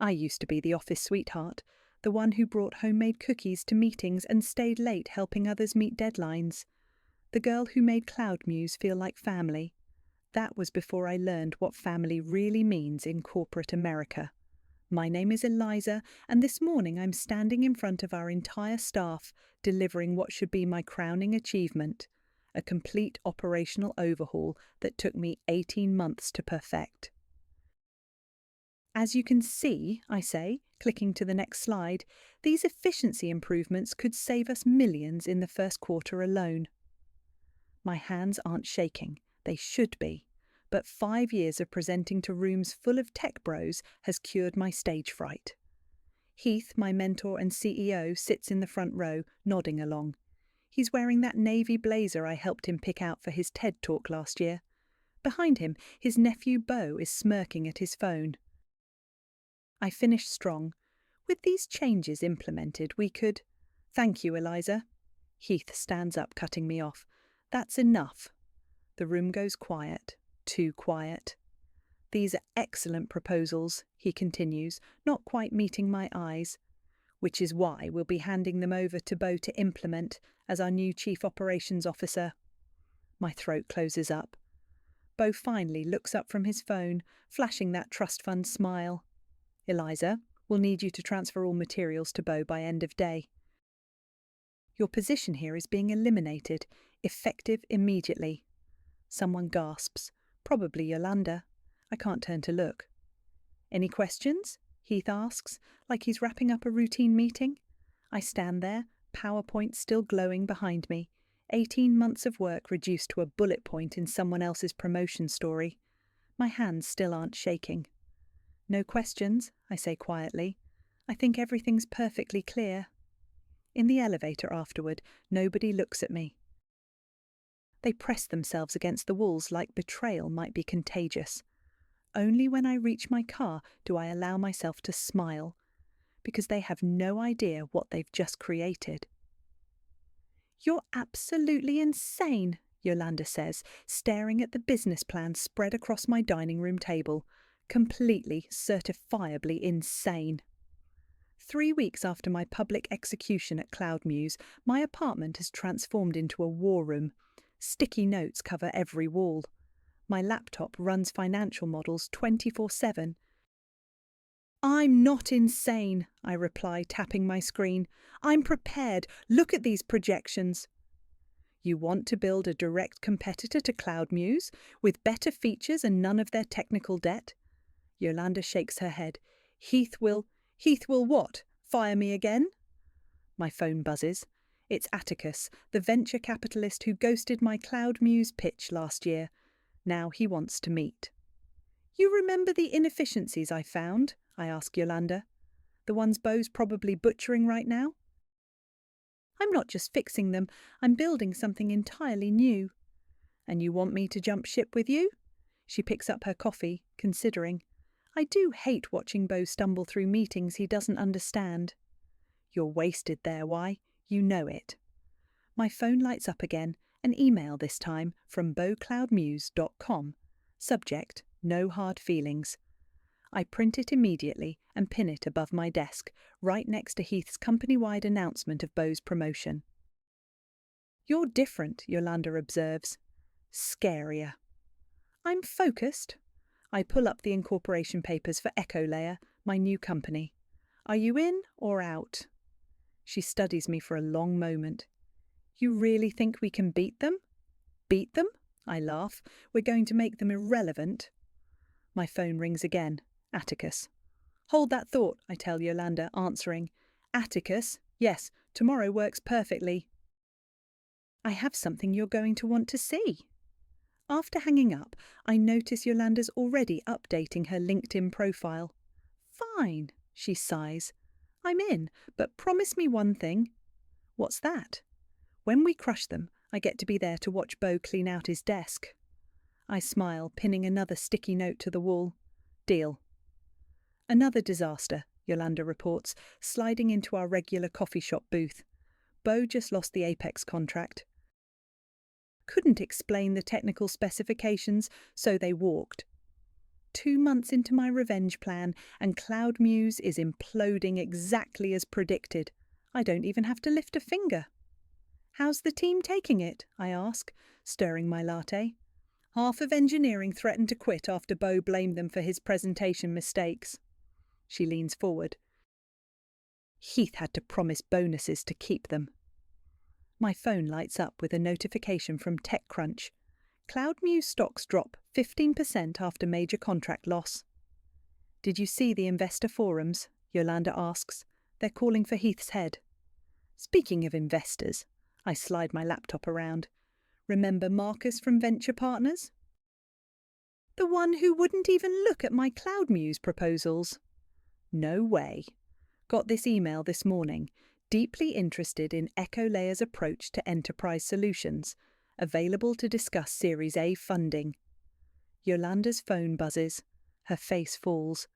I used to be the office sweetheart, the one who brought homemade cookies to meetings and stayed late helping others meet deadlines. The girl who made CloudMuse feel like family. That was before I learned what family really means in corporate America. My name is Eliza, and this morning I'm standing in front of our entire staff, delivering what should be my crowning achievement, a complete operational overhaul that took me 18 months to perfect. As you can see, I say, clicking to the next slide, these efficiency improvements could save us millions in the first quarter alone. My hands aren't shaking, they should be, but 5 years of presenting to rooms full of tech bros has cured my stage fright. Heath, my mentor and CEO, sits in the front row, nodding along. He's wearing that navy blazer I helped him pick out for his TED talk last year. Behind him, his nephew Bo is smirking at his phone. I finished strong. With these changes implemented, we could— Thank you, Eliza. Heath stands up, cutting me off. That's enough. The room goes quiet. Too quiet. These are excellent proposals, he continues, not quite meeting my eyes, which is why we'll be handing them over to Bo to implement as our new Chief Operations Officer. My throat closes up. Bo finally looks up from his phone, flashing that trust fund smile. Eliza, we'll need you to transfer all materials to Bo by end of day. Your position here is being eliminated, effective immediately. Someone gasps, probably Yolanda. I can't turn to look. Any questions? Heath asks, like he's wrapping up a routine meeting. I stand there, PowerPoint still glowing behind me, 18 months of work reduced to a bullet point in someone else's promotion story. My hands still aren't shaking. No questions, I say quietly. I think everything's perfectly clear. In the elevator afterward, nobody looks at me. They press themselves against the walls like betrayal might be contagious. Only when I reach my car do I allow myself to smile, because they have no idea what they've just created. You're absolutely insane, Yolanda says, staring at the business plan spread across my dining room table. Completely, certifiably insane. 3 weeks after my public execution at CloudMuse, my apartment has transformed into a war room. Sticky notes cover every wall. My laptop runs financial models 24/7. I'm not insane, I reply, tapping my screen. I'm prepared. Look at these projections. You want to build a direct competitor to CloudMuse, with better features and none of their technical debt? Yolanda shakes her head. Heath will what? Fire me again? My phone buzzes. It's Atticus, the venture capitalist who ghosted my CloudMuse pitch last year. Now he wants to meet. You remember the inefficiencies I found? I ask Yolanda. The ones Bo's probably butchering right now? I'm not just fixing them, I'm building something entirely new. And you want me to jump ship with you? She picks up her coffee, considering. I do hate watching Bo stumble through meetings he doesn't understand. You're wasted there, why? You know it. My phone lights up again, an email this time from bocloudmuse.com. Subject, no hard feelings. I print it immediately and pin it above my desk, right next to Heath's company-wide announcement of Bo's promotion. You're different, Yolanda observes. Scarier. I'm focused. I pull up the incorporation papers for Echo Layer, my new company. Are you in or out? She studies me for a long moment. You really think we can beat them? Beat them? I laugh. We're going to make them irrelevant. My phone rings again. Atticus. Hold that thought, I tell Yolanda, answering. Atticus? Yes, tomorrow works perfectly. I have something you're going to want to see. After hanging up, I notice Yolanda's already updating her LinkedIn profile. Fine, she sighs. I'm in, but promise me one thing. What's that? When we crush them, I get to be there to watch Bo clean out his desk. I smile, pinning another sticky note to the wall. Deal. Another disaster, Yolanda reports, sliding into our regular coffee shop booth. Bo just lost the Apex contract. Couldn't explain the technical specifications, so they walked. 2 months into my revenge plan, and Cloud Muse is imploding exactly as predicted. I don't even have to lift a finger. How's the team taking it? I ask, stirring my latte. Half of engineering threatened to quit after Bo blamed them for his presentation mistakes. She leans forward. Heath had to promise bonuses to keep them. My phone lights up with a notification from TechCrunch. Cloud Muse stocks drop 15% after major contract loss. Did you see the investor forums? Yolanda asks. They're calling for Heath's head. Speaking of investors, I slide my laptop around. Remember Marcus from Venture Partners? The one who wouldn't even look at my Cloud Muse proposals. No way. Got this email this morning. Deeply interested in Echolayer's approach to enterprise solutions. Available to discuss Series A funding. Yolanda's phone buzzes. Her face falls.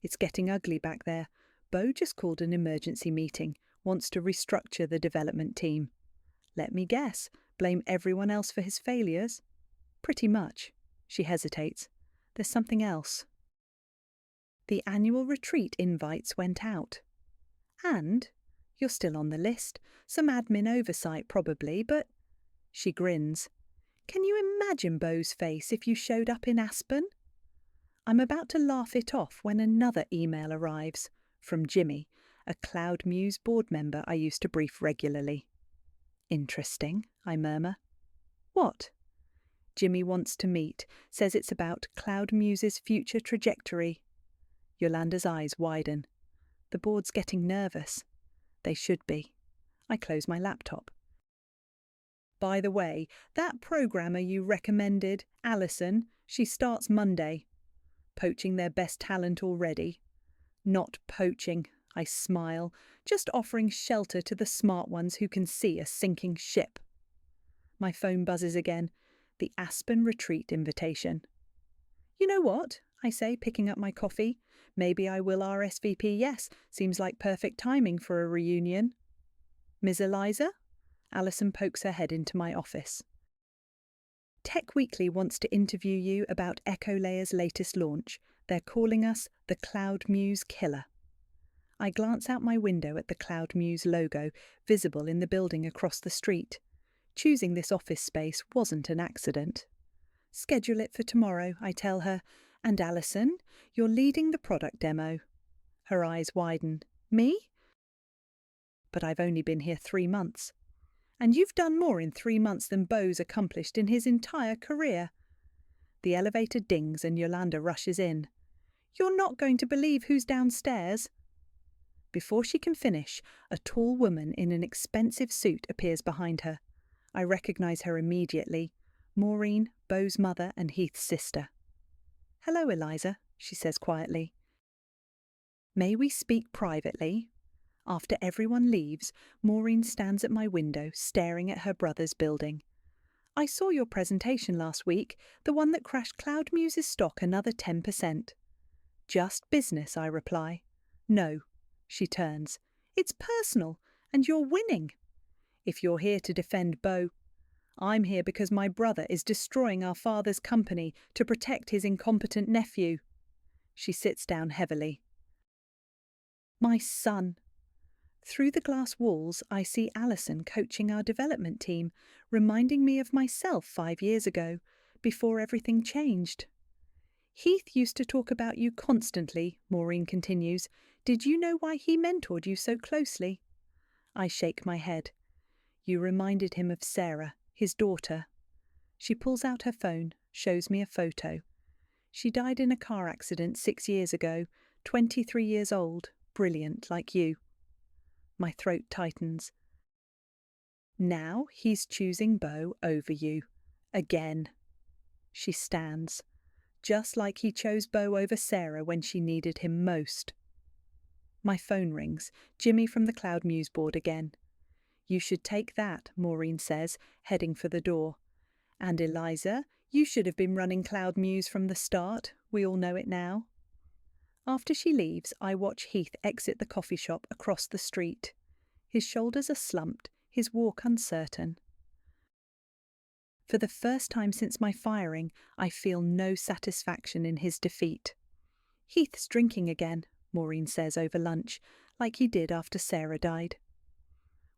It's getting ugly back there. Bo just called an emergency meeting. Wants to restructure the development team. Let me guess. Blame everyone else for his failures? Pretty much. She hesitates. There's something else. The annual retreat invites went out. And you're still on the list. Some admin oversight probably, but... She grins. Can you imagine Bo's face if you showed up in Aspen? I'm about to laugh it off when another email arrives. From Jimmy, a Cloud Muse board member I used to brief regularly. Interesting, I murmur. What? Jimmy wants to meet, says it's about Cloud Muse's future trajectory. Yolanda's eyes widen. The board's getting nervous. They should be. I close my laptop. By the way, that programmer you recommended, Alison, she starts Monday. Poaching their best talent already. Not poaching, I smile, just offering shelter to the smart ones who can see a sinking ship. My phone buzzes again. The Aspen retreat invitation. You know what? I say, picking up my coffee. Maybe I will RSVP, yes. Seems like perfect timing for a reunion. Ms. Eliza? Alison pokes her head into my office. Tech Weekly wants to interview you about Echolayer's latest launch. They're calling us the Cloud Muse Killer. I glance out my window at the Cloud Muse logo, visible in the building across the street. Choosing this office space wasn't an accident. Schedule it for tomorrow, I tell her. And Alison, you're leading the product demo. Her eyes widen. Me? But I've only been here 3 months. And you've done more in 3 months than Bo's accomplished in his entire career. The elevator dings and Yolanda rushes in. You're not going to believe who's downstairs. Before she can finish, a tall woman in an expensive suit appears behind her. I recognise her immediately. Maureen, Bo's mother and Heath's sister. Hello, Eliza, she says quietly. May we speak privately? After everyone leaves, Maureen stands at my window, staring at her brother's building. I saw your presentation last week, the one that crashed Cloud Muse's stock another 10%. Just business, I reply. No, she turns. It's personal, and you're winning. If you're here to defend Bo, I'm here because my brother is destroying our father's company to protect his incompetent nephew. She sits down heavily. My son. Through the glass walls, I see Alison coaching our development team, reminding me of myself 5 years ago, before everything changed. Heath used to talk about you constantly, Maureen continues. Did you know why he mentored you so closely? I shake my head. You reminded him of Sarah, his daughter. She pulls out her phone, shows me a photo. She died in a car accident 6 years ago, 23 years old, brilliant like you. My throat tightens. Now he's choosing Bo over you. Again. She stands. Just like he chose Bo over Sarah when she needed him most. My phone rings. Jimmy from the Cloud Muse board again. You should take that, Maureen says, heading for the door. And Eliza, you should have been running Cloud Muse from the start. We all know it now. After she leaves, I watch Heath exit the coffee shop across the street. His shoulders are slumped, his walk uncertain. For the first time since my firing, I feel no satisfaction in his defeat. Heath's drinking again, Maureen says over lunch, like he did after Sarah died.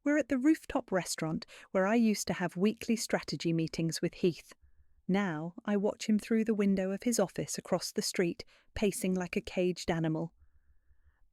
We're at the rooftop restaurant where I used to have weekly strategy meetings with Heath. Now I watch him through the window of his office across the street, pacing like a caged animal.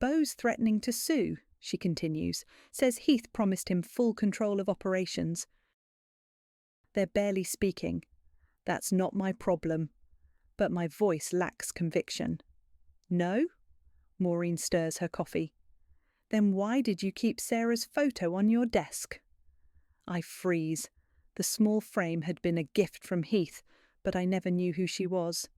Beau's threatening to sue, she continues, says Heath promised him full control of operations. They're barely speaking. That's not my problem. But my voice lacks conviction. No? Maureen stirs her coffee. Then why did you keep Sarah's photo on your desk? I freeze. The small frame had been a gift from Heath, but I never knew who she was.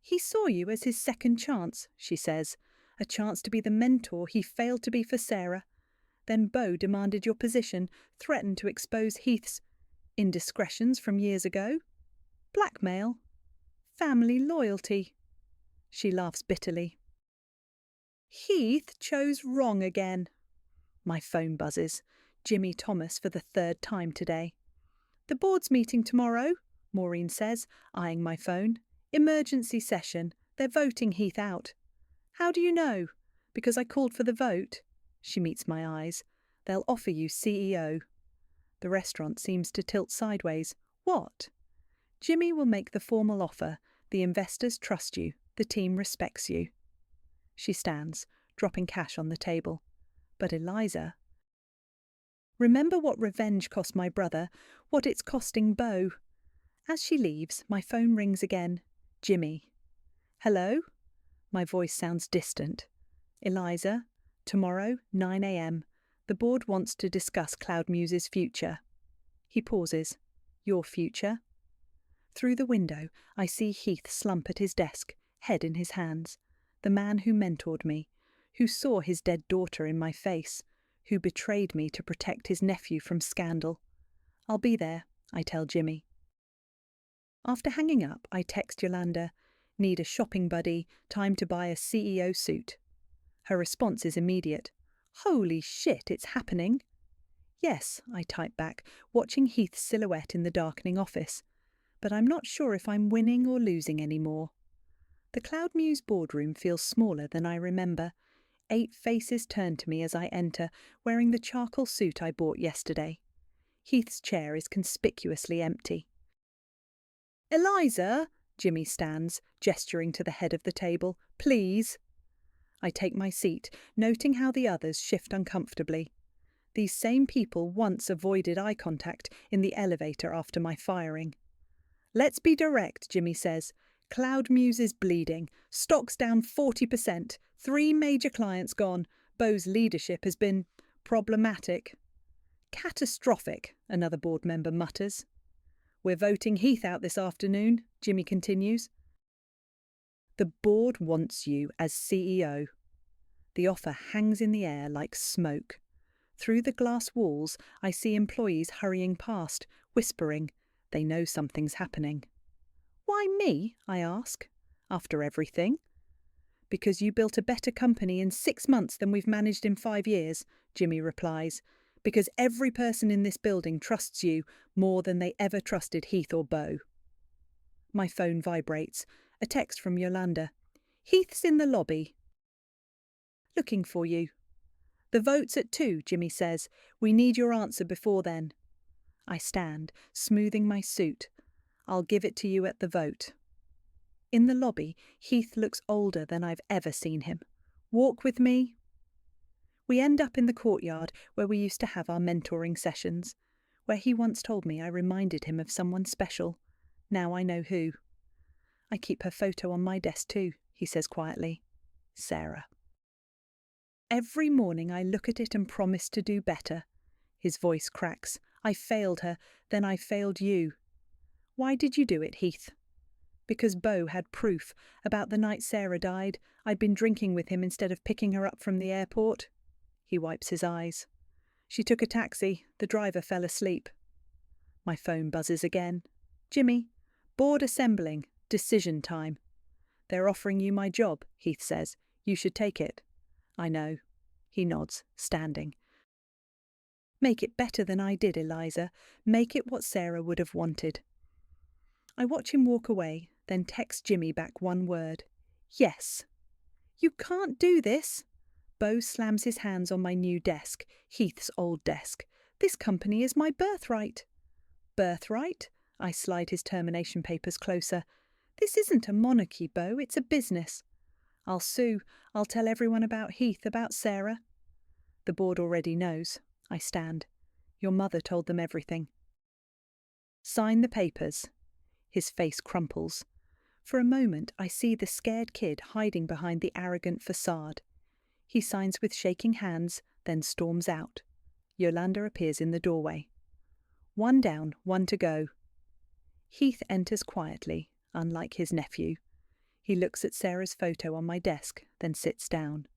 He saw you as his second chance, she says, a chance to be the mentor he failed to be for Sarah. Then Beau demanded your position, threatened to expose Heath's indiscretions from years ago. Blackmail. Family loyalty. She laughs bitterly. Heath chose wrong again. My phone buzzes. Jimmy Thomas for the third time today. The board's meeting tomorrow, Maureen says, eyeing my phone. Emergency session. They're voting Heath out. How do you know? Because I called for the vote. She meets my eyes. They'll offer you CEO. The restaurant seems to tilt sideways. What? Jimmy will make the formal offer. The investors trust you. The team respects you. She stands, dropping cash on the table. But Eliza... Remember what revenge cost my brother, what it's costing Beau. As she leaves, my phone rings again. Jimmy. Hello? My voice sounds distant. Eliza, tomorrow, 9 a.m. The board wants to discuss Cloud Muse's future. He pauses. Your future? Through the window, I see Heath slump at his desk, head in his hands. The man who mentored me, who saw his dead daughter in my face, who betrayed me to protect his nephew from scandal. I'll be there, I tell Jimmy. After hanging up, I text Yolanda. Need a shopping buddy, time to buy a CEO suit. Her response is immediate. Holy shit, it's happening. Yes, I type back, watching Heath's silhouette in the darkening office. But I'm not sure if I'm winning or losing anymore. The Cloud Muse boardroom feels smaller than I remember. 8 faces turn to me as I enter, wearing the charcoal suit I bought yesterday. Heath's chair is conspicuously empty. Eliza, Jimmy stands, gesturing to the head of the table. Please. I take my seat, noting how the others shift uncomfortably. These same people once avoided eye contact in the elevator after my firing. Let's be direct, Jimmy says. Cloud Muse is bleeding. Stock's down 40%. 3 major clients gone. Beau's leadership has been problematic. Catastrophic, another board member mutters. We're voting Heath out this afternoon, Jimmy continues. The board wants you as CEO. The offer hangs in the air like smoke. Through the glass walls, I see employees hurrying past, whispering. They know something's happening. Why me? I ask. After everything? Because you built a better company in 6 months than we've managed in 5 years, Jimmy replies. Because every person in this building trusts you more than they ever trusted Heath or Beau. My phone vibrates. A text from Yolanda. Heath's in the lobby. Looking for you. The vote's at 2, Jimmy says. We need your answer before then. I stand, smoothing my suit. I'll give it to you at the vote. In the lobby, Heath looks older than I've ever seen him. Walk with me. We end up in the courtyard where we used to have our mentoring sessions, where he once told me I reminded him of someone special. Now I know who. I keep her photo on my desk too, he says quietly. Sarah. Every morning I look at it and promise to do better. His voice cracks. I failed her, then I failed you. Why did you do it, Heath? Because Beau had proof. About the night Sarah died, I'd been drinking with him instead of picking her up from the airport. He wipes his eyes. She took a taxi. The driver fell asleep. My phone buzzes again. Jimmy, board assembling. Decision time. They're offering you my job, Heath says. You should take it. I know. He nods, standing. Make it better than I did, Eliza. Make it what Sarah would have wanted. I watch him walk away, then text Jimmy back one word. Yes. You can't do this. Bo slams his hands on my new desk, Heath's old desk. This company is my birthright. Birthright? I slide his termination papers closer. This isn't a monarchy, Bo, it's a business. I'll sue. I'll tell everyone about Heath, about Sarah. The board already knows. I stand. Your mother told them everything. Sign the papers. His face crumples. For a moment, I see the scared kid hiding behind the arrogant facade. He signs with shaking hands, then storms out. Yolanda appears in the doorway. One down, one to go. Heath enters quietly, unlike his nephew. He looks at Sarah's photo on my desk, then sits down.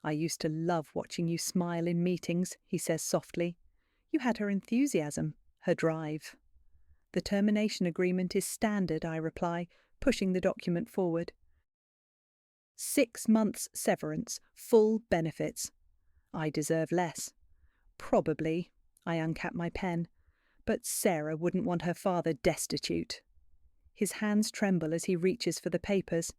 I used to love watching you smile in meetings, he says softly. You had her enthusiasm, her drive. The termination agreement is standard, I reply, pushing the document forward. 6 months severance, full benefits. I deserve less. Probably. I uncap my pen. But Sarah wouldn't want her father destitute. His hands tremble as he reaches for the papers.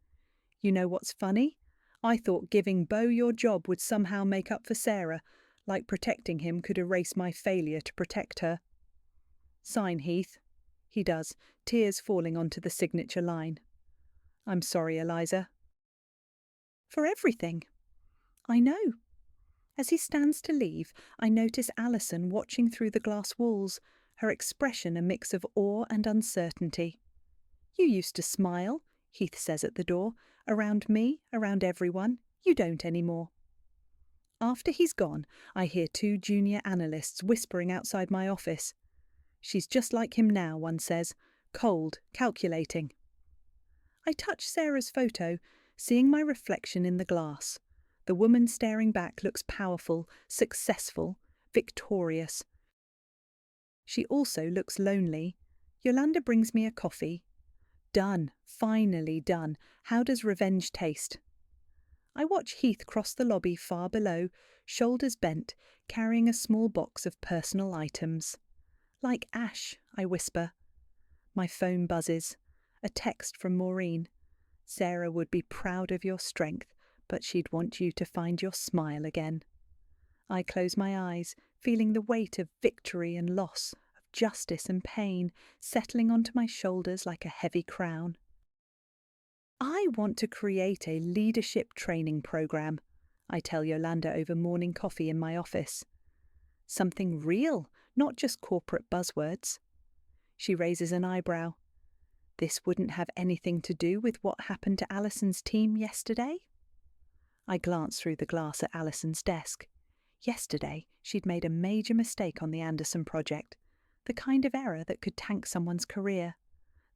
You know what's funny? I thought giving Bo your job would somehow make up for Sarah, like protecting him could erase my failure to protect her. Sign, Heath. He does, tears falling onto the signature line. I'm sorry, Eliza. For everything. I know. As he stands to leave, I notice Alison watching through the glass walls, her expression a mix of awe and uncertainty. You used to smile, Heath says at the door, around me, around everyone. You don't anymore. After he's gone, I hear 2 junior analysts whispering outside my office. She's just like him now, one says, cold, calculating. I touch Sarah's photo, seeing my reflection in the glass. The woman staring back looks powerful, successful, victorious. She also looks lonely. Yolanda brings me a coffee. Done, finally done. How does revenge taste? I watch Heath cross the lobby far below, shoulders bent, carrying a small box of personal items. Like Ash, I whisper. My phone buzzes. A text from Maureen. Sarah would be proud of your strength, but she'd want you to find your smile again. I close my eyes, feeling the weight of victory and loss, of justice and pain, settling onto my shoulders like a heavy crown. I want to create a leadership training program, I tell Yolanda over morning coffee in my office. Something real, not just corporate buzzwords. She raises an eyebrow. This wouldn't have anything to do with what happened to Alison's team yesterday? I glance through the glass at Alison's desk. Yesterday, she'd made a major mistake on the Anderson project, the kind of error that could tank someone's career,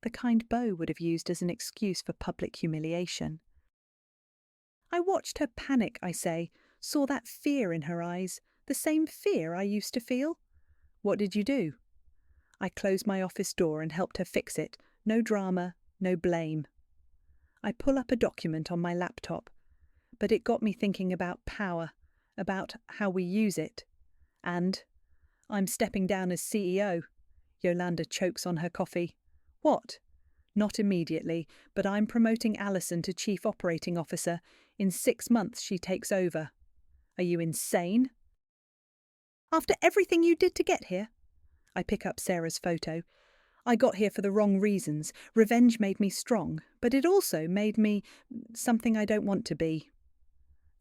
the kind Bo would have used as an excuse for public humiliation. I watched her panic, I say, saw that fear in her eyes, the same fear I used to feel. What did you do? I closed my office door and helped her fix it. No drama, no blame. I pull up a document on my laptop, but it got me thinking about power, about how we use it. And I'm stepping down as CEO. Yolanda chokes on her coffee. What? Not immediately, but I'm promoting Alison to Chief Operating Officer. In 6 months she takes over. Are you insane? After everything you did to get here? I pick up Sarah's photo. I got here for the wrong reasons. Revenge made me strong, but it also made me something I don't want to be.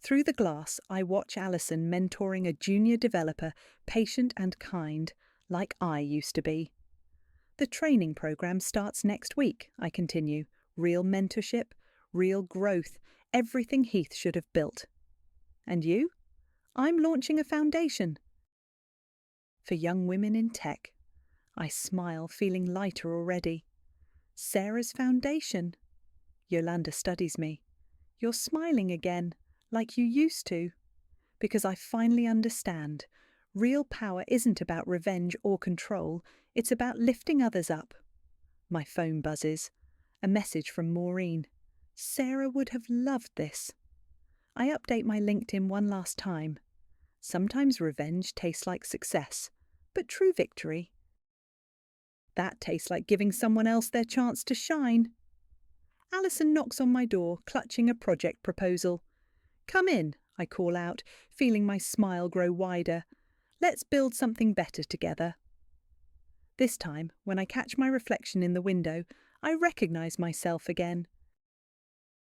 Through the glass, I watch Alison mentoring a junior developer, patient and kind, like I used to be. The training program starts next week, I continue. Real mentorship, real growth, everything Heath should have built. And you? I'm launching a foundation. For young women in tech. I smile, feeling lighter already. Sarah's foundation. Yolanda studies me. You're smiling again, like you used to. Because I finally understand. Real power isn't about revenge or control. It's about lifting others up. My phone buzzes. A message from Maureen. Sarah would have loved this. I update my LinkedIn one last time. Sometimes revenge tastes like success, but true victory, that tastes like giving someone else their chance to shine. Alison knocks on my door, clutching a project proposal. "Come in," I call out, feeling my smile grow wider. "Let's build something better together." This time, when I catch my reflection in the window, I recognise myself again.